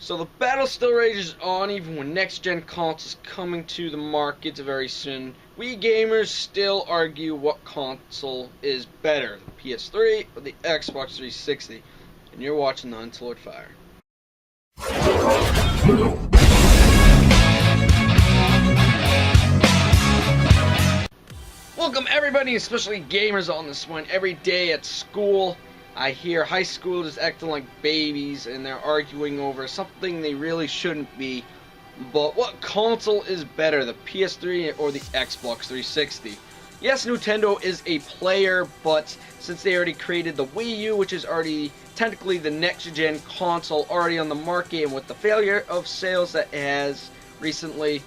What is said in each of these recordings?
So the battle still rages on even when next-gen consoles coming to the market very soon. We gamers still argue what console is better, the PS3 or the Xbox 360. And you're watching the Untoward Fire. Welcome everybody, especially gamers on this one. Every day at school, I hear high schoolers acting like babies and they're arguing over something they really shouldn't be. But what console is better, the PS3 or the Xbox 360? Yes, Nintendo is a player, but since they already created the Wii U, which is already technically the next-gen console already on the market, and with the failure of sales that it has recently,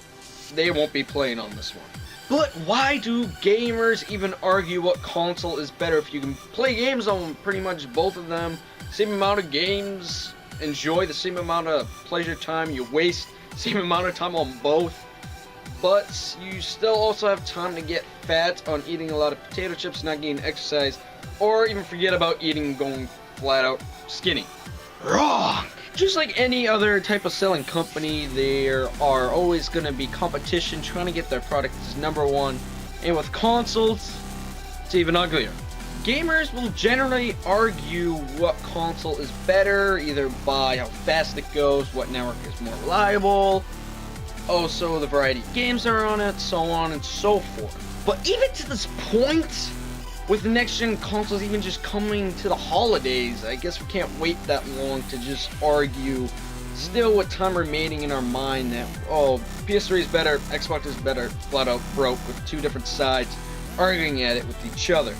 they won't be playing on this one. But why do gamers even argue what console is better if you can play games on pretty much both of them, same amount of games, enjoy the same amount of pleasure time you waste, same amount of time on both, but you still also have time to get fat on eating a lot of potato chips, not getting exercise, or even forget about eating and going flat out skinny. Wrong! Just like any other type of selling company, there are always going to be competition trying to get their product as number one. And with consoles, it's even uglier. Gamers will generally argue what console is better, either by how fast it goes, what network is more reliable, also the variety of games that are on it, so on and so forth. But even to this point, with the next-gen consoles even just coming to the holidays, I guess we can't wait that long to just argue, still with time remaining in our mind that, oh, PS3 is better, Xbox is better, flat out broke, with two different sides arguing at it with each other.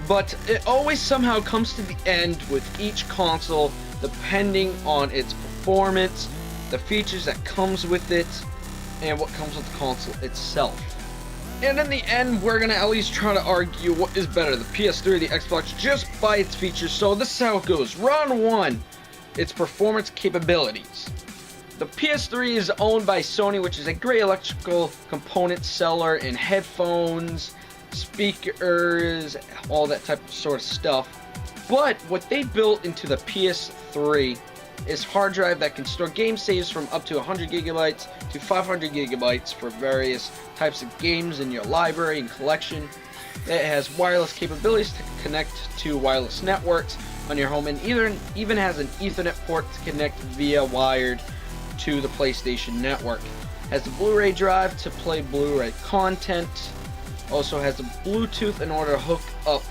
But it always somehow comes to the end with each console, depending on its performance, the features that comes with it, and what comes with the console itself. And in the end, we're going to at least try to argue what is better, the PS3 or the Xbox, just by its features. So this is how it goes. Round 1, its performance capabilities. The PS3 is owned by Sony, which is a great electrical component seller in headphones, speakers, all that type of sort of stuff. But what they built into the PS3 is hard drive that can store game saves from up to 100 gigabytes to 500 gigabytes for various types of games in your library and collection. It has wireless capabilities to connect to wireless networks on your home, and even has an Ethernet port to connect via wired to the PlayStation Network. Has a Blu-ray drive to play Blu-ray content. Also has a Bluetooth in order to hook up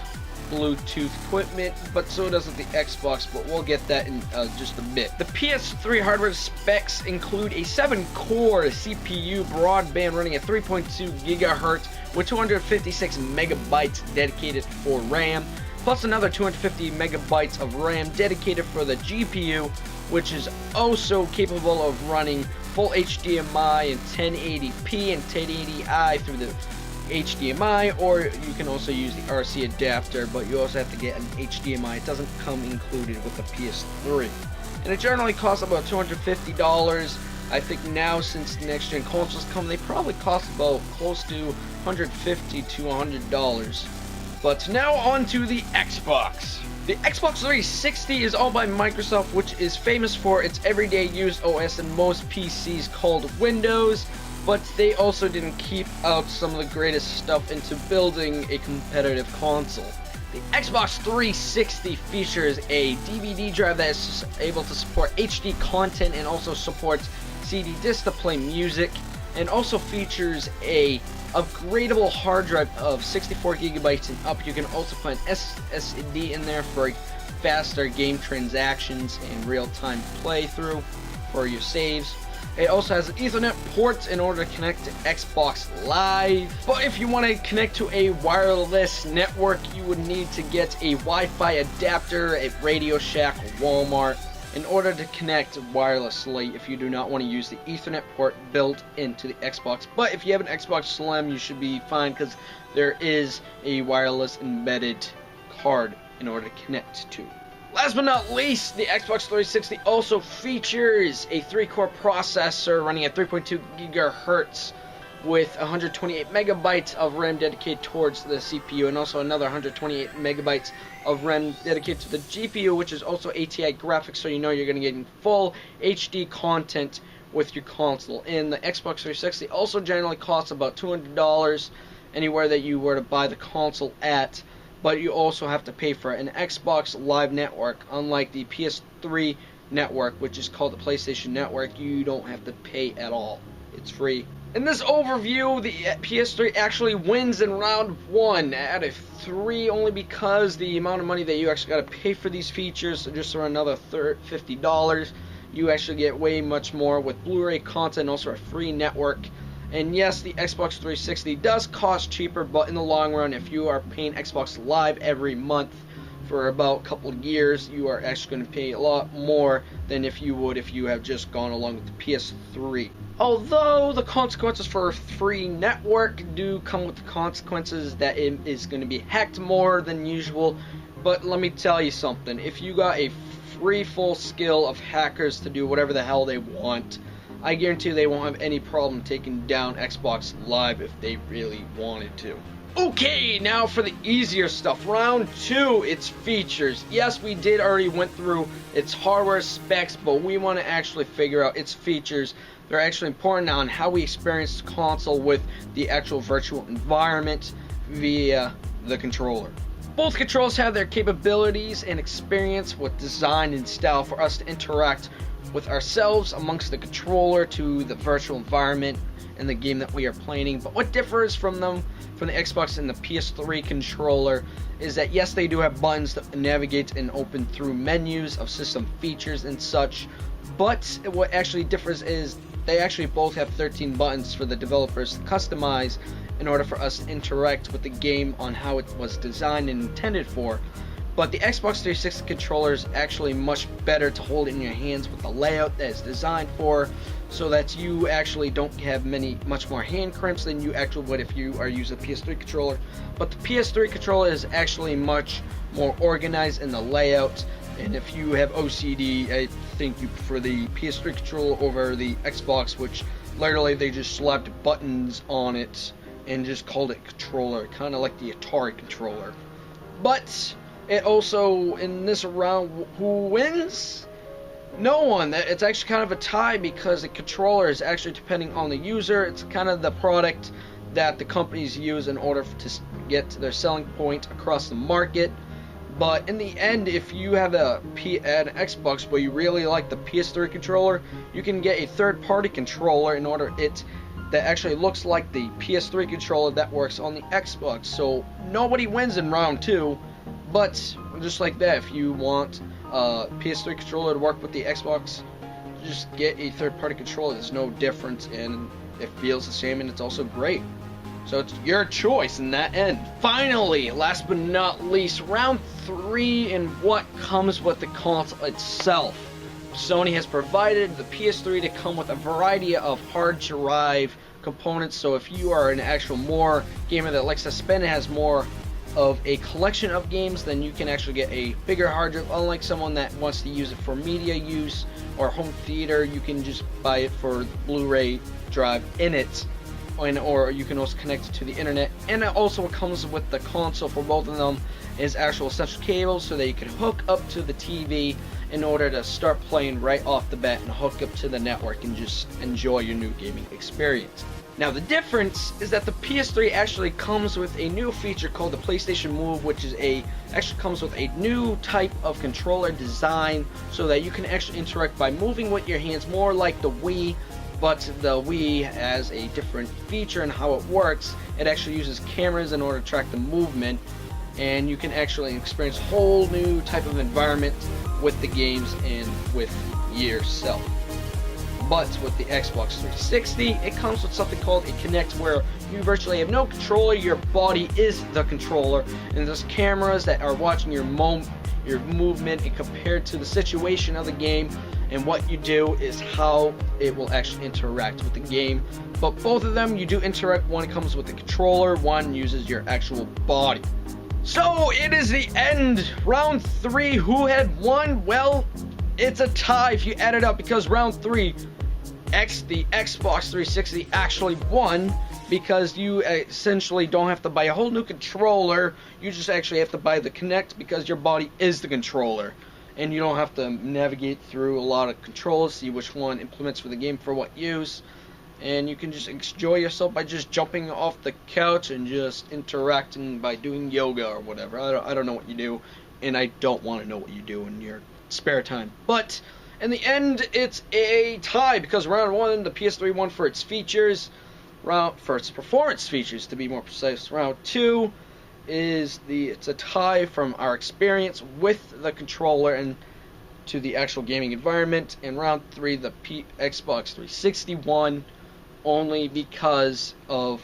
Bluetooth equipment, but so doesn't the Xbox, but we'll get that in just a bit. The PS3 hardware specs include a 7-core CPU broadband running at 3.2 GHz with 256 megabytes dedicated for RAM, plus another 250 megabytes of RAM dedicated for the GPU, which is also capable of running full HDMI and 1080p and 1080i through the HDMI, or you can also use the RC adapter, but you also have to get an HDMI. It doesn't come included with the PS3. And it generally costs about $250. I think now, since next-gen consoles come, they probably cost about close to $150 to $100. But now on to the Xbox. The Xbox 360 is owned by Microsoft, which is famous for its everyday use OS in most PCs called Windows. But they also didn't keep out some of the greatest stuff into building a competitive console. The Xbox 360 features a DVD drive that is able to support HD content and also supports CD disc to play music, and also features a upgradable hard drive of 64 gigabytes and up. You can also put an SSD in there for faster game transactions and real-time playthrough for your saves. It also has an Ethernet port in order to connect to Xbox Live. But if you want to connect to a wireless network, you would need to get a Wi-Fi adapter at Radio Shack or Walmart in order to connect wirelessly if you do not want to use the Ethernet port built into the Xbox. But if you have an Xbox Slim, you should be fine because there is a wireless embedded card in order to connect to. Last but not least, the Xbox 360 also features a 3-core processor running at 3.2 GHz with 128 megabytes of RAM dedicated towards the CPU, and also another 128 megabytes of RAM dedicated to the GPU, which is also ATI graphics, so you know you're going to get full HD content with your console. And the Xbox 360 also generally costs about $200 anywhere that you were to buy the console at, but you also have to pay for an Xbox Live Network. Unlike the PS3 network, which is called the PlayStation Network, you don't have to pay at all. It's free. In this overview, the PS3 actually wins in round 1 out of 3, only because the amount of money that you actually got to pay for these features, so just around another $50, you actually get way much more with Blu-ray content, also a free network. And yes, the Xbox 360 does cost cheaper, but in the long run, if you are paying Xbox Live every month for about a couple of years, you are actually going to pay a lot more than if you would if you have just gone along with the PS3. Although the consequences for a free network do come with the consequences that it is going to be hacked more than usual. But let me tell you something, if you got a free full skill of hackers to do whatever the hell they want, I guarantee they won't have any problem taking down Xbox Live if they really wanted to. Okay, now for the easier stuff. Round 2, its features. Yes, we did already went through its hardware specs, but we want to actually figure out its features. They're actually important on how we experience the console with the actual virtual environment via the controller. Both controllers have their capabilities and experience with design and style for us to interact with ourselves amongst the controller to the virtual environment and the game that we are playing. But what differs from them, from the Xbox and the PS3 controller, is that yes, they do have buttons to navigate and open through menus of system features and such, but what actually differs is they actually both have 13 buttons for the developers to customize in order for us to interact with the game on how it was designed and intended for. But the Xbox 360 controller is actually much better to hold in your hands with the layout that is designed for, so that you actually don't have much more hand cramps than you actually would if you are using a PS3 controller. But the PS3 controller is actually much more organized in the layout, and if you have OCD, I think you prefer the PS3 controller over the Xbox, which literally they just slapped buttons on it and just called it controller, kind of like the Atari controller. But it also, in this round, who wins? No one. It's actually kind of a tie because the controller is actually depending on the user. It's kind of the product that the companies use in order to get their selling point across the market. But in the end, if you have an Xbox but you really like the PS3 controller, you can get a third-party controller in order that actually looks like the PS3 controller that works on the Xbox. So nobody wins in round 2. But just like that, if you want a PS3 controller to work with the Xbox, just get a third-party controller. There's no difference, and it feels the same, and it's also great. So it's your choice in that end. Finally, last but not least, round 3 and what comes with the console itself. Sony has provided the PS3 to come with a variety of hard drive components, so if you are an actual more gamer that likes to spend and has more of a collection of games, then you can actually get a bigger hard drive. Unlike someone that wants to use it for media use or home theater, you can just buy it for Blu-ray drive in it, or you can also connect it to the internet. And it also comes with the console for both of them is actual essential cables, so that you can hook up to the TV in order to start playing right off the bat and hook up to the network and just enjoy your new gaming experience. Now the difference is that the PS3 actually comes with a new feature called the PlayStation Move, which is actually comes with a new type of controller design, so that you can actually interact by moving with your hands, more like the Wii. But the Wii has a different feature in how it works. It actually uses cameras in order to track the movement, and you can actually experience a whole new type of environment with the games and with yourself. But with the Xbox 360, it comes with something called a Kinect, where you virtually have no controller, your body is the controller, and there's cameras that are watching your movement, and compared to the situation of the game, and what you do is how it will actually interact with the game. But both of them, you do interact. One comes with the controller, one uses your actual body. So it is the end. Round 3, who had won? Well, it's a tie if you add it up, because round 3, the Xbox 360 actually won, because you essentially don't have to buy a whole new controller. You just actually have to buy the Kinect, because your body is the controller, and you don't have to navigate through a lot of controls, see which one implements for the game for what use, and you can just enjoy yourself by just jumping off the couch and just interacting by doing yoga or whatever. I don't know what you do, and I don't want to know what you do in your spare time. But in the end, it's a tie, because round one, the PS3 won for its features, for its performance features to be more precise. Round two it's a tie from our experience with the controller and to the actual gaming environment. And round three, the Xbox 360 won, only because of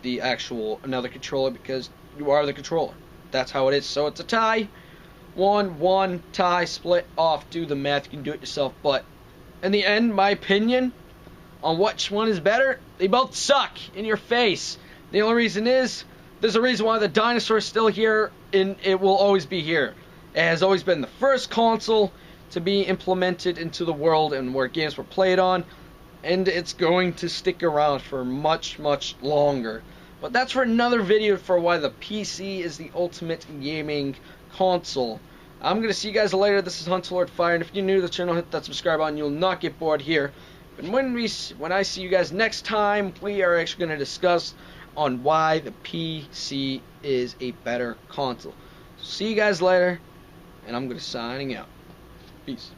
the actual another controller, because you are the controller. That's how it is. So it's a tie. 1-1 tie, split off. Do the math, you can do it yourself. But in the end, my opinion on which one is better, they both suck in your face. The only reason is, there's a reason why the dinosaur is still here, and it will always be here. It has always been the first console to be implemented into the world and where games were played on, and it's going to stick around for much, much longer. But that's for another video, for why the PC is the ultimate gaming console. I'm going to see you guys later. This is Hunter Fire, and if you're new to the channel, hit that subscribe button. You'll not get bored here. But when I see you guys next time, we are actually going to discuss on why the PC is a better console. See you guys later, and I'm going to signing out. Peace.